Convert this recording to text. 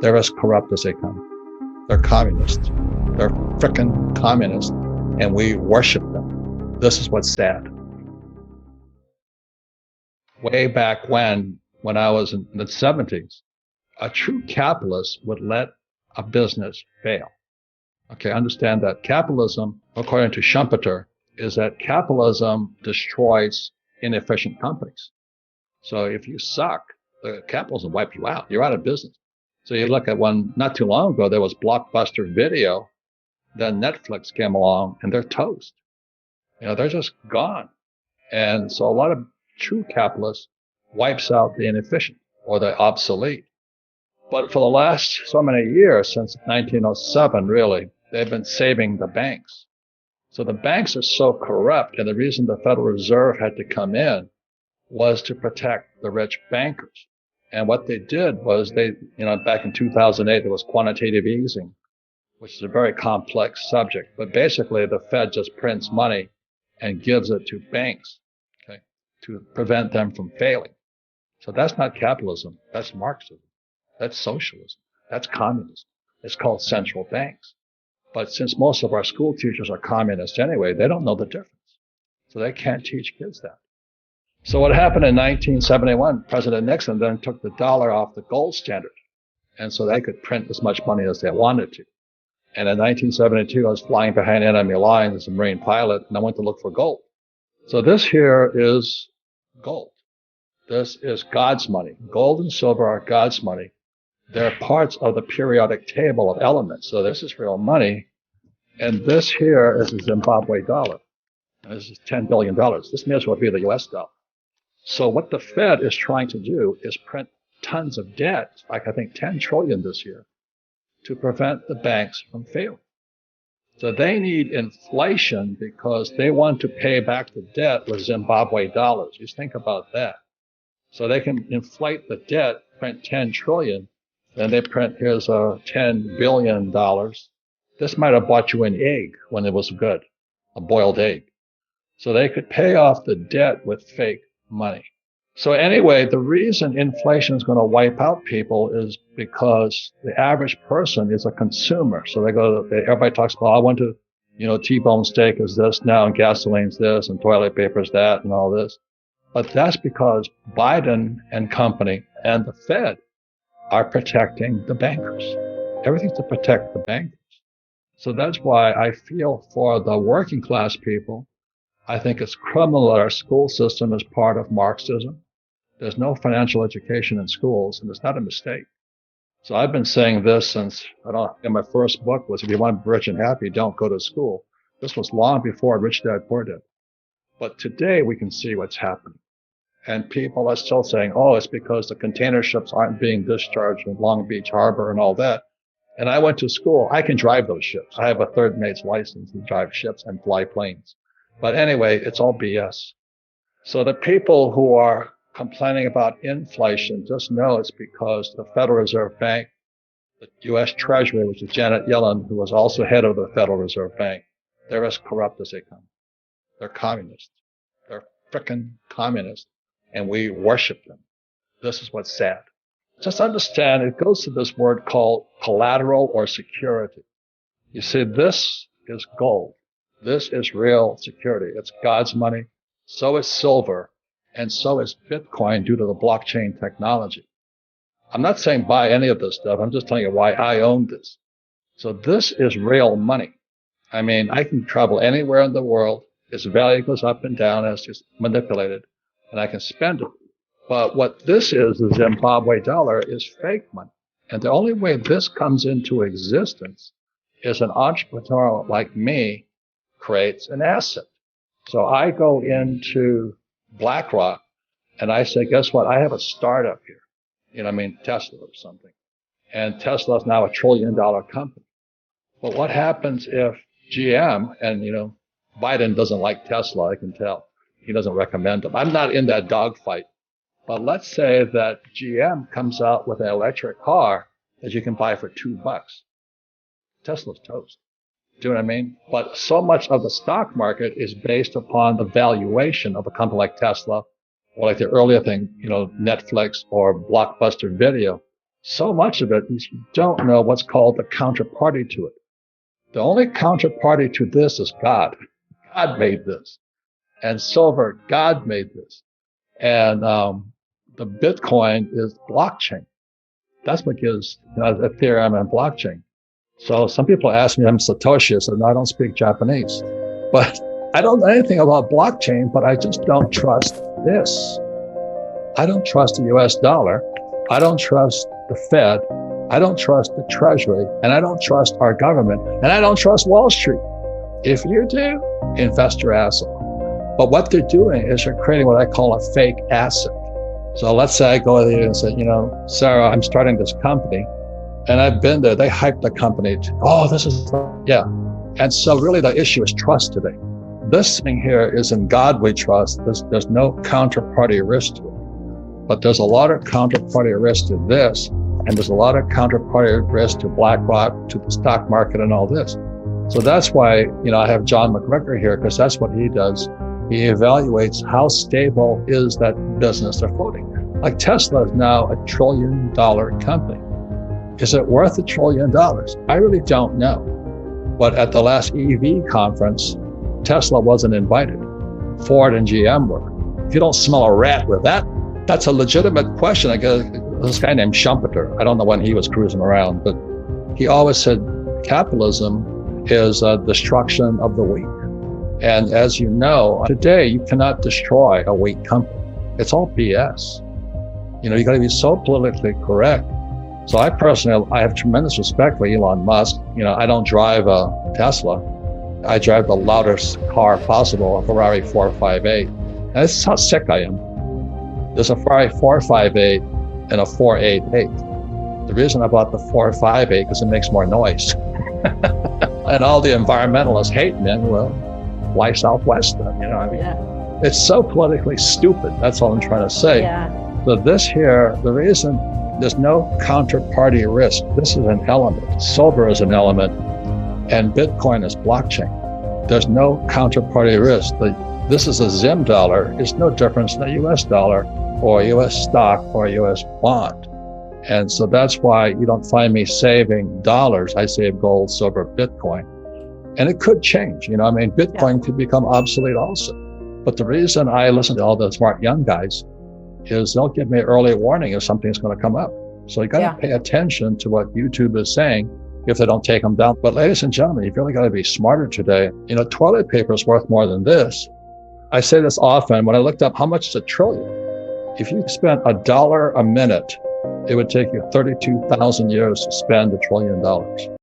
They're as corrupt as they come. They're communists. They're frickin' communists, and we worship them. This is what's sad. Way back when I was in the 70s, a true capitalist would let a business fail. Okay, understand that capitalism, according to Schumpeter, is that capitalism destroys inefficient companies. So if you suck, the capitalism will wipe you out. You're out of business. So you look at one not too long ago, there was Blockbuster Video. Then Netflix came along and they're toast. They're just gone. And so a lot of true capitalists wipes out the inefficient or the obsolete. But for the last so many years, since 1907, really, they've been saving the banks. So the banks are so corrupt, and the reason the Federal Reserve had to come in was to protect the rich bankers. And what they did was back in 2008, there was quantitative easing, which is a very complex subject. But basically, the Fed just prints money and gives it to banks, okay, to prevent them from failing. So that's not capitalism. That's Marxism. That's socialism. That's communism. It's called central banks. But since most of our school teachers are communists anyway, they don't know the difference. So they can't teach kids that. So what happened in 1971, President Nixon then took the dollar off the gold standard. And so they could print as much money as they wanted to. And in 1972, I was flying behind enemy lines as a Marine pilot, and I went to look for gold. So this here is gold. This is God's money. Gold and silver are God's money. They're parts of the periodic table of elements. So this is real money. And this here is a Zimbabwe dollar. And this is $10 billion. This may as well be the US dollar. So what the Fed is trying to do is print tons of debt, like I think 10 trillion this year, to prevent the banks from failing. So they need inflation because they want to pay back the debt with Zimbabwe dollars. Just think about that. So they can inflate the debt, print 10 trillion, then they print, here's $10 billion. This might have bought you an egg when it was good, a boiled egg. So they could pay off the debt with fake money. So anyway, the reason inflation is going to wipe out people is because the average person is a consumer. So everybody talks about, I want to, T-bone steak is this now, and gasoline's this, and toilet paper is that, and all this. But that's because Biden and company and the Fed are protecting the bankers. Everything's to protect the bankers. So that's why I feel for the working class people. I think it's criminal that our school system is part of Marxism. There's no financial education in schools, and it's not a mistake. So I've been saying this since, in my first book was, if you want to be rich and happy, don't go to school. This was long before Rich Dad Poor Dad. But today we can see what's happening. And people are still saying, it's because the container ships aren't being discharged in Long Beach Harbor and all that. And I went to school. I can drive those ships. I have a third mate's license to drive ships and fly planes. But anyway, it's all BS. So the people who are complaining about inflation, just know it's because the Federal Reserve Bank, the U.S. Treasury, which is Janet Yellen, who was also head of the Federal Reserve Bank, they're as corrupt as they come. They're communists. They're frickin' communists, and we worship them. This is what's sad. Just understand, it goes to this word called collateral or security. You see, this is gold. This is real security. It's God's money. So is silver. And so is Bitcoin due to the blockchain technology. I'm not saying buy any of this stuff. I'm just telling you why I own this. So this is real money. I mean, I can travel anywhere in the world. Its value goes up and down as it's manipulated, and I can spend it. But what this is, the Zimbabwe dollar, is fake money. And the only way this comes into existence is an entrepreneur like me creates an asset. So I go into BlackRock and I say, guess what? I have a startup here. Tesla or something. And Tesla is now $1 trillion company. But what happens if GM, and Biden doesn't like Tesla, I can tell. He doesn't recommend them. I'm not in that dogfight. But let's say that GM comes out with an electric car that you can buy for $2. Tesla's toast. Do you know what I mean? But so much of the stock market is based upon the valuation of a company like Tesla, or like the earlier thing, Netflix or Blockbuster Video. so much of it is you don't know what's called the counterparty to it. The only counterparty to this is God. God made this. And silver, God made this. And the Bitcoin is blockchain. That's what gives Ethereum and blockchain. So some people ask me, I'm Satoshi. I said, no, I don't speak Japanese. But I don't know anything about blockchain, but I just don't trust this. I don't trust the US dollar. I don't trust the Fed. I don't trust the Treasury. And I don't trust our government. And I don't trust Wall Street. If you do, invest your ass off. But what they're doing is they're creating what I call a fake asset. So let's say I go there and say, Sarah, I'm starting this company. And I've been there. They hyped the company. Yeah. And so really the issue is trust today. This thing here is in God we trust. There's no counterparty risk to it. But there's a lot of counterparty risk to this. And there's a lot of counterparty risk to BlackRock, to the stock market and all this. So that's why, I have John McGregor here, because that's what he does. He evaluates how stable is that business they're floating. Like Tesla is now $1 trillion company. Is it worth $1 trillion? I really don't know. But at the last EV conference, Tesla wasn't invited. Ford and GM were. If you don't smell a rat with that, that's a legitimate question. I guess this guy named Schumpeter, I don't know when he was cruising around, but he always said capitalism is a destruction of the weak. And as you know, today you cannot destroy a weak company. It's all BS. You got to be so politically correct. So I have tremendous respect for Elon Musk. I don't drive a Tesla. I drive the loudest car possible, a Ferrari 458. And this is how sick I am. There's a Ferrari 458 and a 488. The reason I bought the 458 because it makes more noise. And all the environmentalists hate me. Well, why Southwest then? Yeah. It's so politically stupid. That's all I'm trying to say. Yeah. So this here, the reason there's no counterparty risk. This is an element. Silver is an element, and Bitcoin is blockchain. There's no counterparty risk. This is a Zim dollar. It's no difference than a US dollar or a US stock or a US bond. And so that's why you don't find me saving dollars. I save gold, silver, Bitcoin. And it could change. Bitcoin could become obsolete also. But the reason I listen to all the smart young guys is they'll give me early warning if something's going to come up. So you got to pay attention to what YouTube is saying if they don't take them down. But ladies and gentlemen, you've really got to be smarter today. Toilet paper is worth more than this. I say this often when I looked up how much is $1 trillion. If you spent $1 a minute, it would take you 32,000 years to spend $1 trillion.